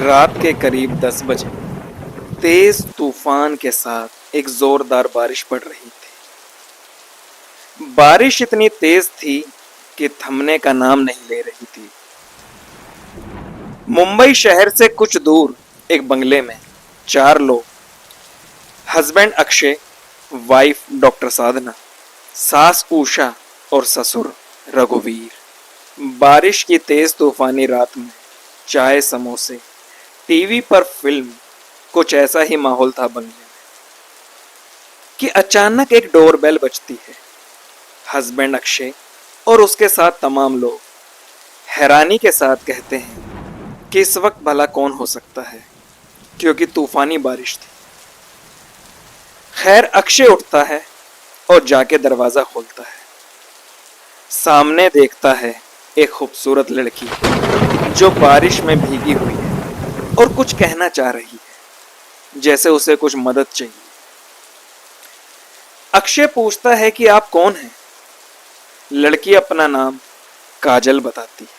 रात के करीब 10 बजे तेज तूफान के साथ एक जोरदार बारिश पड़ रही थी। बारिश इतनी तेज थी कि थमने का नाम नहीं ले रही थी। मुंबई शहर से कुछ दूर एक बंगले में 4 लोग, हस्बैंड अक्षय, वाइफ डॉक्टर साधना, सास उषा और ससुर रघुवीर, बारिश की तेज तूफानी रात में चाय, समोसे, टीवी पर फिल्म, कुछ ऐसा ही माहौल था बंगले में कि अचानक एक डोरबेल बजती है। हस्बैंड अक्षय और उसके साथ तमाम लोग हैरानी के साथ कहते हैं कि इस वक्त भला कौन हो सकता है, क्योंकि तूफानी बारिश थी। खैर, अक्षय उठता है और जाके दरवाजा खोलता है। सामने देखता है एक खूबसूरत लड़की जो बारिश में भीगी हुई है और कुछ कहना चाह रही है, जैसे उसे कुछ मदद चाहिए। अक्षय पूछता है कि आप कौन हैं? लड़की अपना नाम काजल बताती है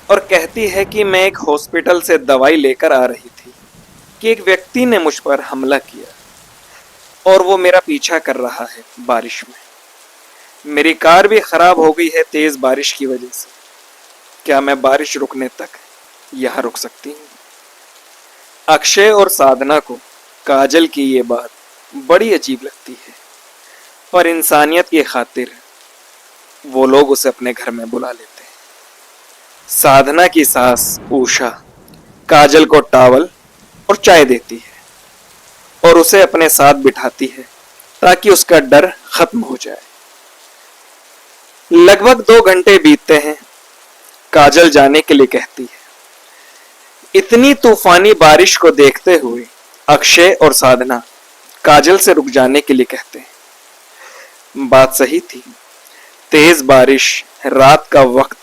और कहती है कि मैं एक हॉस्पिटल से दवाई लेकर आ रही थी कि एक व्यक्ति ने मुझ पर हमला किया और वो मेरा पीछा कर रहा है बारिश में। मेरी कार भी खराब हो गई है तेज बारिश की वजह से। क्या मैं बारिश रुकने तक यहां रुक सकती हूँ? अक्षय और साधना को काजल की ये बात बड़ी अजीब लगती है, पर इंसानियत की खातिर वो लोग उसे अपने घर में बुला लेते हैं। साधना की सास उषा काजल को टॉवल और चाय देती है और उसे अपने साथ बिठाती है ताकि उसका डर खत्म हो जाए। लगभग 2 घंटे बीतते हैं। काजल जाने के लिए कहती है। इतनी तूफानी बारिश को देखते हुए अक्षय और साधना काजल से रुक जाने के लिए कहते हैं। बात सही थी। तेज बारिश, रात का वक्त,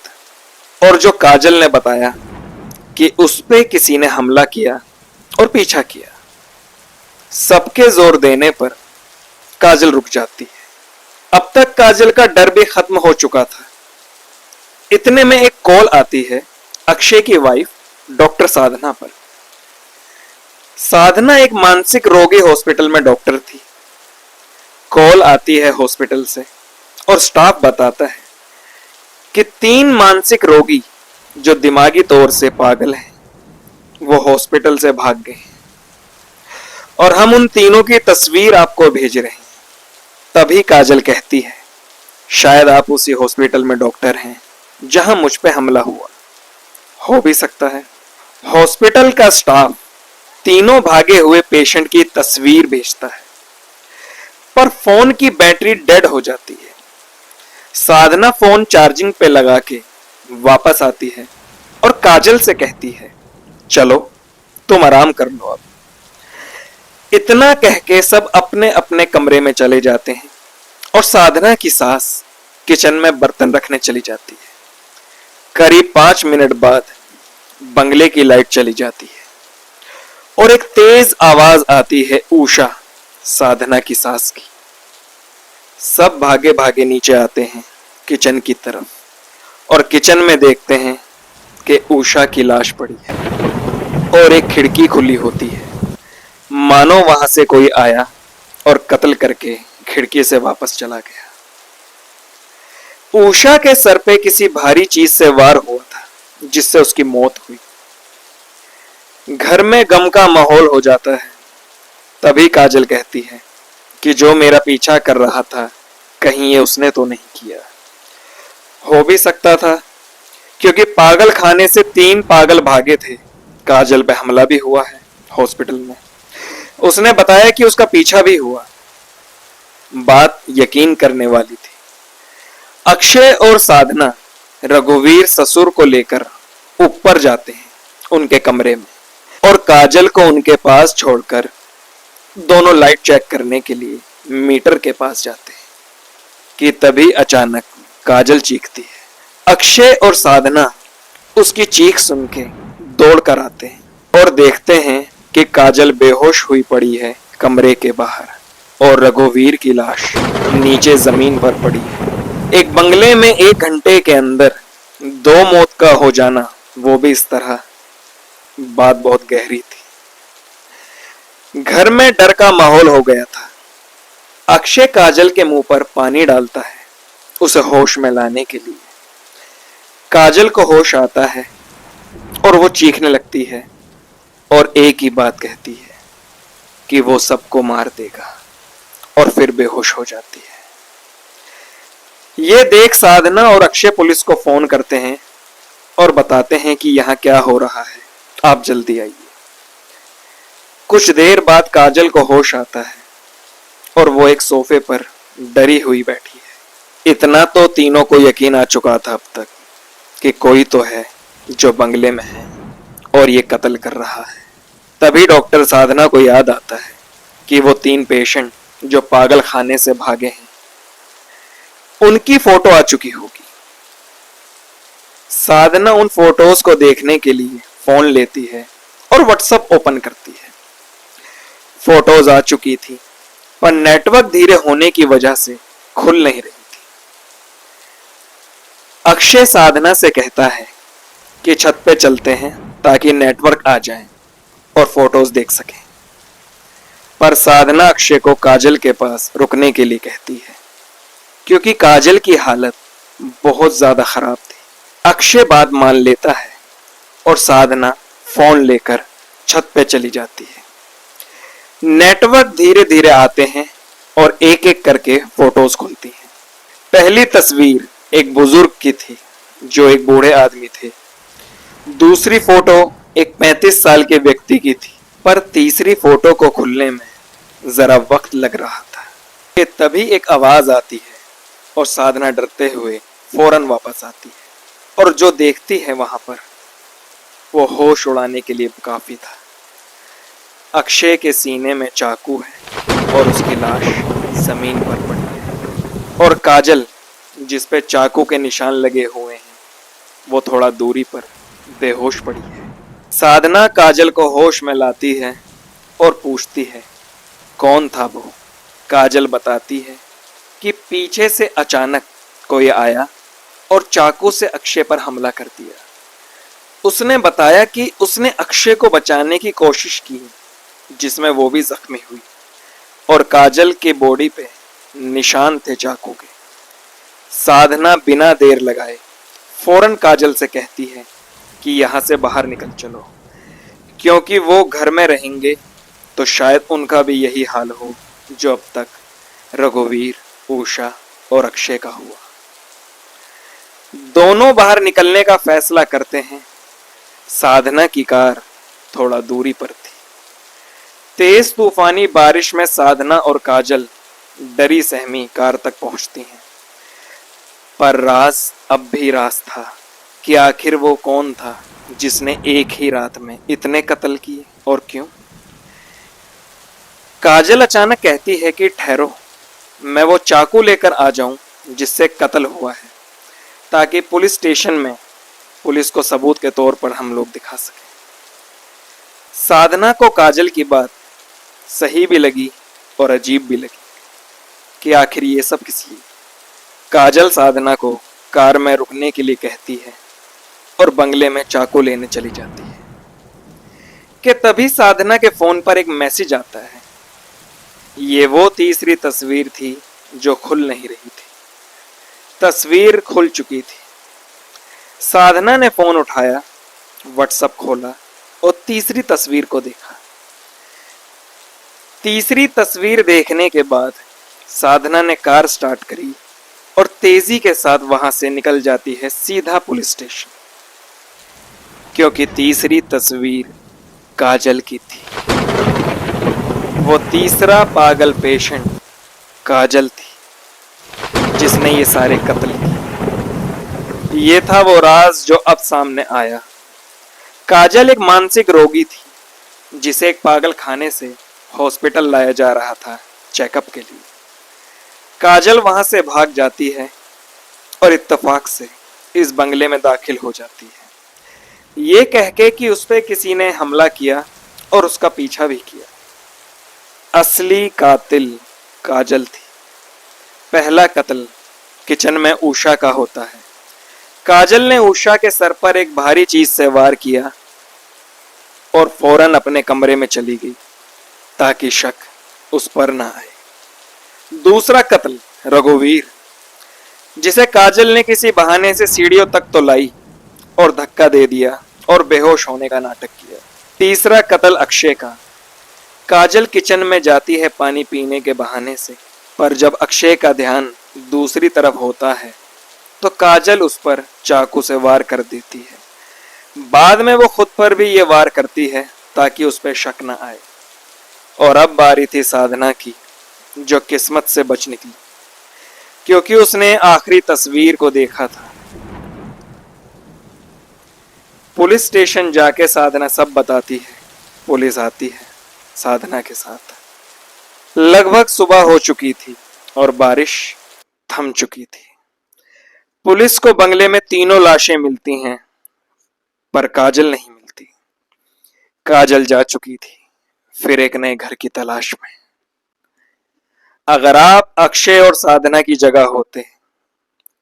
और जो काजल ने बताया कि उस पे किसी ने हमला किया और पीछा किया, सबके जोर देने पर काजल रुक जाती है। अब तक काजल का डर भी खत्म हो चुका था। इतने में एक कॉल आती है अक्षय की वाइफ डॉक्टर साधना पर। साधना एक मानसिक रोगी हॉस्पिटल में डॉक्टर थी। कॉल आती है हॉस्पिटल से और स्टाफ बताता है कि 3 मानसिक रोगी जो दिमागी तौर से पागल हैं, वो हॉस्पिटल से भाग गए हैं और हम उन तीनों की तस्वीर आपको भेज रहे हैं। तभी काजल कहती है, शायद आप उसी हॉस्पिटल में डॉक्टर हैं जहां मुझ पे हमला हुआ। हो भी सकता है। हॉस्पिटल का स्टाफ तीनों भागे हुए पेशेंट की तस्वीर भेजता है, पर फोन की बैटरी डेड हो जाती है। साधना फोन चार्जिंग पे लगा के वापस आती है और काजल से कहती है, चलो तुम आराम कर लो अब। इतना कह के सब अपने अपने कमरे में चले जाते हैं और साधना की सास किचन में बर्तन रखने चली जाती है। करीब 5 मिनट बाद बंगले की लाइट चली जाती है और एक तेज आवाज आती है उषा, साधना की सास की। सब भागे भागे नीचे आते हैं किचन की तरफ और किचन में देखते हैं कि उषा की लाश पड़ी है और एक खिड़की खुली होती है, मानो वहां से कोई आया और कत्ल करके खिड़की से वापस चला गया। उषा के सर पे किसी भारी चीज से वार हुआ था, जिससे उसकी मौत हुई। घर में गम का माहौल हो जाता है। तभी काजल कहती है कि जो मेरा पीछा कर रहा था, कहीं ये उसने तो नहीं किया। हो भी सकता था, क्योंकि पागल खाने से 3 पागल भागे थे। काजल पे हमला भी हुआ है हॉस्पिटल में। उसने बताया कि उसका पीछा भी हुआ। बात यकीन करने वाली थी। अक्षय और साधना रघुवीर ससुर को लेकर ऊपर जाते हैं उनके कमरे में और काजल को उनके पास छोड़कर दोनों लाइट चेक करने के लिए मीटर के पास जाते हैं कि तभी अचानक काजल चीखती है। अक्षय और साधना उसकी चीख सुन के दौड़ कर आते हैं और देखते हैं कि काजल बेहोश हुई पड़ी है कमरे के बाहर और रघुवीर की लाश नीचे जमीन पर पड़ी है। एक बंगले में 1 घंटे के अंदर 2 मौत का हो जाना, वो भी इस तरह, बात बहुत गहरी थी। घर में डर का माहौल हो गया था। अक्षय काजल के मुंह पर पानी डालता है उसे होश में लाने के लिए। काजल को होश आता है और वो चीखने लगती है और एक ही बात कहती है कि वो सबको मार देगा, और फिर बेहोश हो जाती है। ये देख साधना और अक्षय पुलिस को फोन करते हैं और बताते हैं कि यहाँ क्या हो रहा है, आप जल्दी आइए। कुछ देर बाद काजल को होश आता है और वो एक सोफे पर डरी हुई बैठी है। इतना तो तीनों को यकीन आ चुका था अब तक कि कोई तो है जो बंगले में है और ये कत्ल कर रहा है। तभी डॉक्टर साधना को याद आता है कि वो 3 पेशेंट जो पागल खाने से भागे हैं, उनकी फोटो आ चुकी होगी। साधना उन फोटोज को देखने के लिए फोन लेती है और व्हाट्सएप ओपन करती है। फोटोज आ चुकी थी पर नेटवर्क धीरे होने की वजह से खुल नहीं रही थी। अक्षय साधना से कहता है कि छत पे चलते हैं ताकि नेटवर्क आ जाए और फोटोज देख सकें, पर साधना अक्षय को काजल के पास रुकने के लिए कहती है क्योंकि काजल की हालत बहुत ज्यादा खराब थी। अक्षय बात मान लेता है और साधना फोन लेकर छत पे चली जाती है। नेटवर्क धीरे धीरे आते हैं और एक एक करके फोटोज खुलती हैं। पहली तस्वीर एक बुजुर्ग की थी जो एक बूढ़े आदमी थे। दूसरी फोटो एक 35 साल के व्यक्ति की थी, पर तीसरी फोटो को खुलने में जरा वक्त लग रहा था कि तभी एक आवाज आती है और साधना डरते हुए फौरन वापस आती है और जो देखती है वहां पर वो होश उड़ाने के लिए काफी था। अक्षय के सीने में चाकू है और उसकी लाश जमीन पर पड़ी है और काजल जिस पे चाकू के निशान लगे हुए हैं वो थोड़ा दूरी पर बेहोश पड़ी है। साधना काजल को होश में लाती है और पूछती है कौन था वो। काजल बताती है कि पीछे से अचानक कोई आया और चाकू से अक्षय पर हमला कर दिया। उसने बताया कि उसने अक्षय को बचाने की कोशिश की जिसमें वो भी जख्मी हुई और काजल के बॉडी पे निशान थे चाकू के। साधना बिना देर लगाए फौरन काजल से कहती है कि यहाँ से बाहर निकल चलो, क्योंकि वो घर में रहेंगे तो शायद उनका भी यही हाल हो जो अब तक रघुवीर, उषा और अक्षय का हुआ। दोनों बाहर निकलने का फैसला करते हैं। साधना की कार थोड़ा दूरी पर थी। तेज तूफानी बारिश में साधना और काजल डरी सहमी कार तक पहुंचती हैं, पर राज अब भी राज था कि आखिर वो कौन था जिसने एक ही रात में इतने कत्ल किए और क्यों। काजल अचानक कहती है कि ठहरो, मैं वो चाकू लेकर आ जाऊं जिससे कत्ल हुआ है, ताकि पुलिस स्टेशन में पुलिस को सबूत के तौर पर हम लोग दिखा सकें। साधना को काजल की बात सही भी लगी और अजीब भी लगी कि आखिर ये सब किस लिए। काजल साधना को कार में रुकने के लिए कहती है और बंगले में चाकू लेने चली जाती है कि तभी साधना के फोन पर एक मैसेज आता है। ये वो तीसरी तस्वीर थी जो खुल नहीं रही थी। तस्वीर खुल चुकी थी। साधना ने फोन उठाया, व्हाट्सएप खोला और तीसरी तस्वीर को देखा। तीसरी तस्वीर देखने के बाद साधना ने कार स्टार्ट करी और तेजी के साथ वहां से निकल जाती है सीधा पुलिस स्टेशन, क्योंकि तीसरी तस्वीर काजल की थी। वो तीसरा पागल पेशेंट काजल थी जिसने ये सारे कत्ल किए। ये था वो राज जो अब सामने आया। काजल एक मानसिक रोगी थी जिसे एक पागल खाने से हॉस्पिटल लाया जा रहा था चेकअप के लिए। काजल वहां से भाग जाती है और इत्तेफाक से इस बंगले में दाखिल हो जाती है, ये कह के कि उस पर किसी ने हमला किया और उसका पीछा भी किया। असली कातिल काजल थी। पहला कत्ल किचन में उषा का होता है। काजल ने उषा के सर पर एक भारी चीज से वार किया और फौरन अपने कमरे में चली गई ताकि शक उस पर ना आए। दूसरा कत्ल रघुवीर, जिसे काजल ने किसी बहाने से सीढ़ियों तक तो लाई और धक्का दे दिया और बेहोश होने का नाटक किया। तीसरा कत्ल अक्षय का। काजल किचन में जाती है पानी पीने के बहाने से, पर जब अक्षय का ध्यान दूसरी तरफ होता है तो काजल उस पर चाकू से वार कर देती है। बाद में वो खुद पर भी ये वार करती है ताकि उस पर शक न आए। और अब बारी थी साधना की, जो किस्मत से बच निकली क्योंकि उसने आखिरी तस्वीर को देखा था। पुलिस स्टेशन जाके साधना सब बताती है। पुलिस आती है साधना के साथ। लगभग सुबह हो चुकी थी और बारिश थम चुकी थी। पुलिस को बंगले में तीनों लाशें मिलती हैं, पर काजल नहीं मिलती। काजल जा चुकी थी, फिर एक नए घर की तलाश में। अगर आप अक्षय और साधना की जगह होते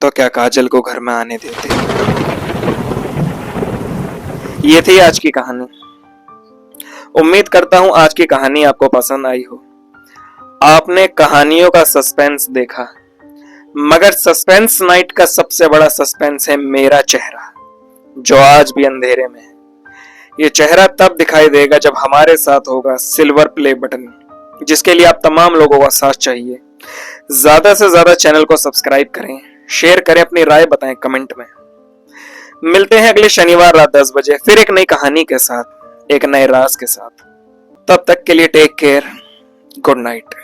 तो क्या काजल को घर में आने देते? ये थी आज की कहानी। उम्मीद करता हूं आज की कहानी आपको पसंद आई हो। आपने कहानियों का सस्पेंस देखा, मगर सस्पेंस नाइट का सबसे बड़ा सस्पेंस है मेरा चेहरा, जो आज भी अंधेरे में है। ये चेहरा तब दिखाई देगा जब हमारे साथ होगा सिल्वर प्ले बटन, जिसके लिए आप तमाम लोगों का साथ चाहिए। ज्यादा से ज्यादा चैनल को सब्सक्राइब करें, शेयर करें, अपनी राय बताएं कमेंट में। मिलते हैं अगले शनिवार रात 10 बजे फिर एक नई कहानी के साथ, एक नए राज के साथ। तब तक के लिए टेक केयर, गुड नाइट।